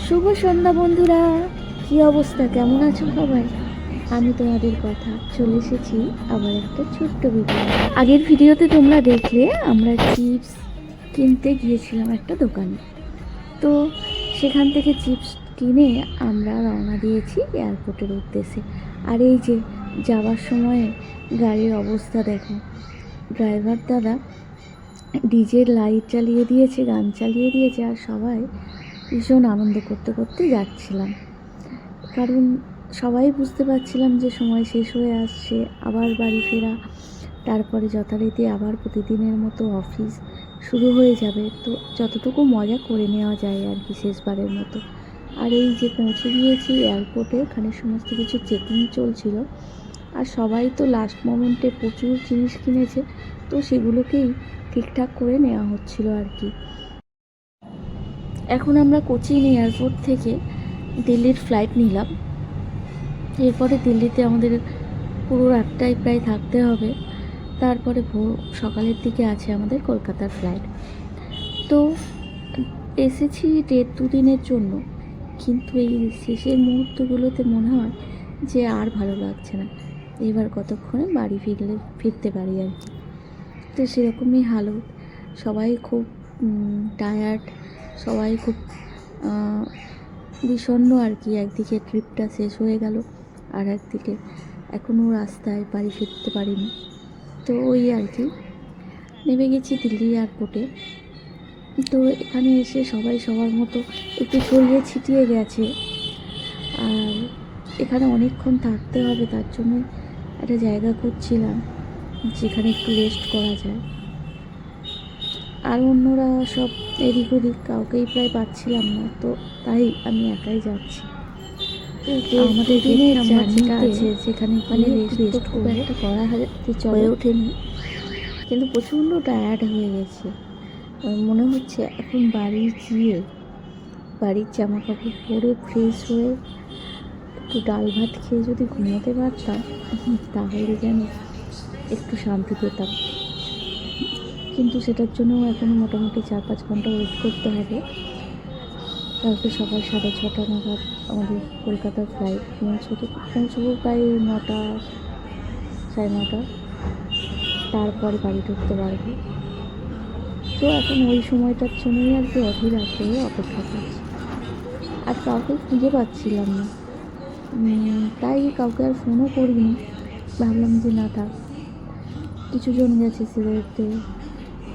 শুভ সন্ধ্যা বন্ধুরা, কি অবস্থা, কেমন আছো সবাই? আমি তোমাদের কথা চলে এসেছি আবার একটা ছোট্ট ভিডিও। আগের ভিডিওতে তোমরা দেখলে আমরা চিপস কিনতে গিয়েছিলাম একটা দোকানে। তো সেখান থেকে চিপস কিনে আমরা রওনা দিয়েছি এয়ারপোর্টের উদ্দেশ্যে। আর এই যে যাওয়ার সময় গাড়ির অবস্থা দেখো, ড্রাইভার দাদা ডিজের লাইট চালিয়ে দিয়েছে, গান চালিয়ে দিয়েছে, আর সবাই ভীষণ আনন্দ করতে করতে যাচ্ছিলাম। কারণ সবাই বুঝতে পারছিলাম যে সময় শেষ হয়ে আসছে, আবার বাড়ি ফেরা, তারপরে যথারীতি আবার প্রতিদিনের মতো অফিস শুরু হয়ে যাবে। তো যতটুকু মজা করে নেওয়া যায় আর কি, শেষবারের মতো। আর এই যে পৌঁছে গিয়েছি এয়ারপোর্টে, ওখানে সমস্ত কিছু চেকিং চলছিল। আর সবাই তো লাস্ট মোমেন্টে প্রচুর জিনিস কিনেছে, তো সেগুলোকেই ঠিকঠাক করে নেওয়া হচ্ছিল আর কি। এখন আমরা কোচিন এয়ারপোর্ট থেকে দিল্লির ফ্লাইট নিলাম। এরপরে দিল্লিতে আমাদের পুরো রাতটাই প্রায় থাকতে হবে। তারপরে সকালের দিকে আছে আমাদের কলকাতার ফ্লাইট। তো এসেছি 1.5-2 দিনের জন্য, কিন্তু এই শেষের মুহূর্তগুলোতে মনে হয় যে আর ভালো লাগছে না, এবার কতক্ষণে বাড়ি ফিরতে পারি আর কি। তো সেরকমই হালত, সবাই খুব টায়ার্ড, সবাই খুব বিষণ্ণ আর কি। একদিকে ট্রিপটা শেষ হয়ে গেল, আর একদিকে এখনও রাস্তায় বাড়ি ফিরতে পারিনি। তো ওই আর কি, নেমে গেছি দিল্লি এয়ারপোর্টে। তো এখানে এসে সবাই সবার মতো একটু ছড়িয়ে ছিটিয়ে গেছে, আর এখানে অনেকক্ষণ থাকতে হবে, তার জন্য একটা জায়গা খুঁজছিলাম যেখানে একটু রেস্ট করা যায়। আর অন্যরা সব এদিক ওদিক, কাউকেই প্রায় পাচ্ছিলাম না, তো তাই আমি একাই যাচ্ছি। আমাদের দিনের জার্নিটা আছে, সেখানে মানে রেস্ট খুব একটা করা হয়ে ওঠেনি, কিন্তু প্রচণ্ড টায়ার্ড হয়ে গেছে। মনে হচ্ছে এখন বাড়ি গিয়ে বাড়ির জামা কাপড় পরে ফ্রেশ হয়ে একটু ডাল ভাত খেয়ে যদি ঘুমোতে পারতাম, তাহলে যেন একটু শান্তি পেতাম। কিন্তু সেটার জন্যও এখনও মোটামুটি 4-5 ঘন্টা ওয়েট করতে হবে। কালকে সকাল 6:30 নাগাদ আমাদের কলকাতার ফ্লাইট, পৌঁছবো প্রায় 9টা 9:30, তারপরে বাড়ি ঢুকতে পারবো। তো এখন ওই সময়টার জন্যই আর কি অধীর আগ্রহে অপেক্ষা করছি। আর কাউকে খুঁজে পাচ্ছিলাম না, তাই কাউকে আর ফোনও করিনি। ভাবলাম যে না থাক, কিছুজন গেছে সিগারেট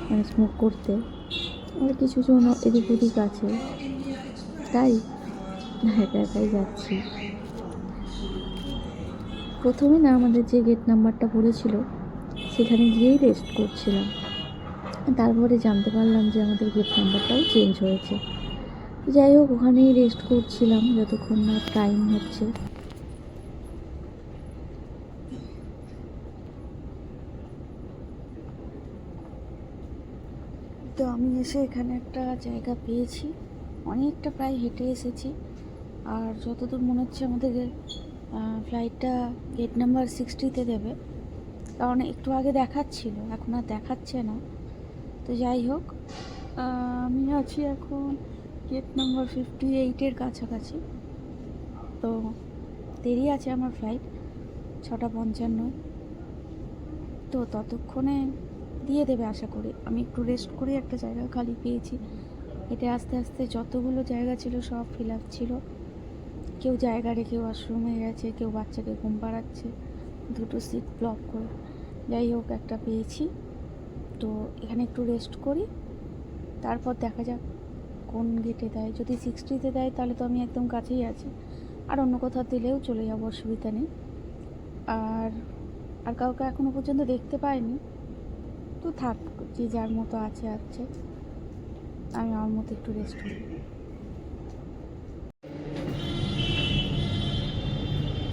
মানে স্মোক করতে, আর কিছুজন এদিক ওদিক আছে, তাই একা একাই যাচ্ছি। প্রথমে না আমাদের যে গেট নাম্বারটা পড়েছিল সেখানে গিয়েই রেস্ট করছিলাম, তারপরে জানতে পারলাম যে আমাদের গেট নাম্বারটাও চেঞ্জ হয়েছে। যাই হোক, ওখানেই রেস্ট করছিলাম যতক্ষণ না টাইম হচ্ছে। তো আমি এসে এখানে একটা জায়গা পেয়েছি, অনেকটা প্রায় হেঁটে এসেছি। আর যতদূর মনে হচ্ছে আমাদের ফ্লাইটটা গেট নাম্বার 60-তে দেবে, কারণ একটু আগে দেখাচ্ছিল, এখন আর দেখাচ্ছে না। তো যাই হোক, আমি আছি এখন গেট নাম্বার 58-এর কাছাকাছি। তো দেরি আছে আমার ফ্লাইট 6:55। তো ততক্ষণে দিয়ে দেবে আশা করি। আমি একটু রেস্ট করে একটা জায়গা খালি পেয়েছি, হেঁটে আস্তে আস্তে যতগুলো জায়গা ছিল সব ফিল আপ ছিল। কেউ জায়গা রেখে ওয়াশরুমে গেছে, কেউ বাচ্চাকে ঘুম পাড়াচ্ছে, 2টো সিট ব্লক করে। যাই হোক, একটা পেয়েছি। তো এখানে একটু রেস্ট করি, তারপর দেখা যাক কোন গেটে দেয়। যদি 60-তে দেয় তাহলে তো আমি একদম কাছেই আছি, আর অন্য কোথাও দিলেও চলে যাবো, অসুবিধা নেই। আর আর কাউকে এখনও পর্যন্ত দেখতে পাইনি, তো থাক, যে যার মতো আছে। আমি আমার মতো একটু রেস্ট করি।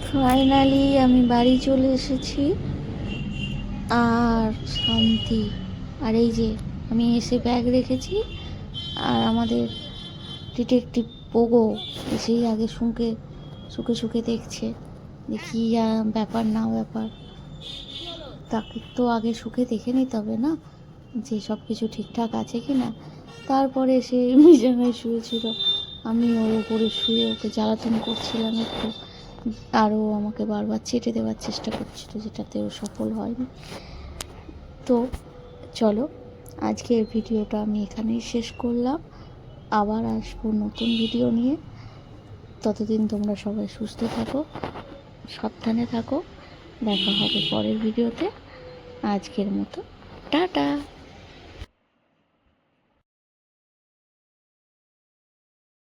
ফাইনালি আমি বাড়ি চলে এসেছি, আর শান্তি। আর এই যে আমি এসে ব্যাগ রেখেছি, আর আমাদের ডিটেকটিভ পোগো এসেই আগে শুকে শুকে দেখছে যে কী ব্যাপার না ব্যাপার। তাকে তো আগে শুকে দেখে নিতে হবে না, যে সব কিছু ঠিকঠাক আছে কি না। তারপরে সে বিছানায় শুয়েছিল, আমি ওর উপরে শুয়ে ওকে জ্বালাতন করছিলাম একটু, আরও আমাকে বারবার চেটে দেওয়ার চেষ্টা করছিল, যেটাতেও সফল হয়নি। তো চলো, আজকের ভিডিওটা আমি এখানেই শেষ করলাম। আবার আসবো নতুন ভিডিও নিয়ে। ততদিন তোমরা সবাই সুস্থ থাকো, সাবধানে থাকো। দেখা হবে পরের ভিডিওতে। আজকের মতো টাটা।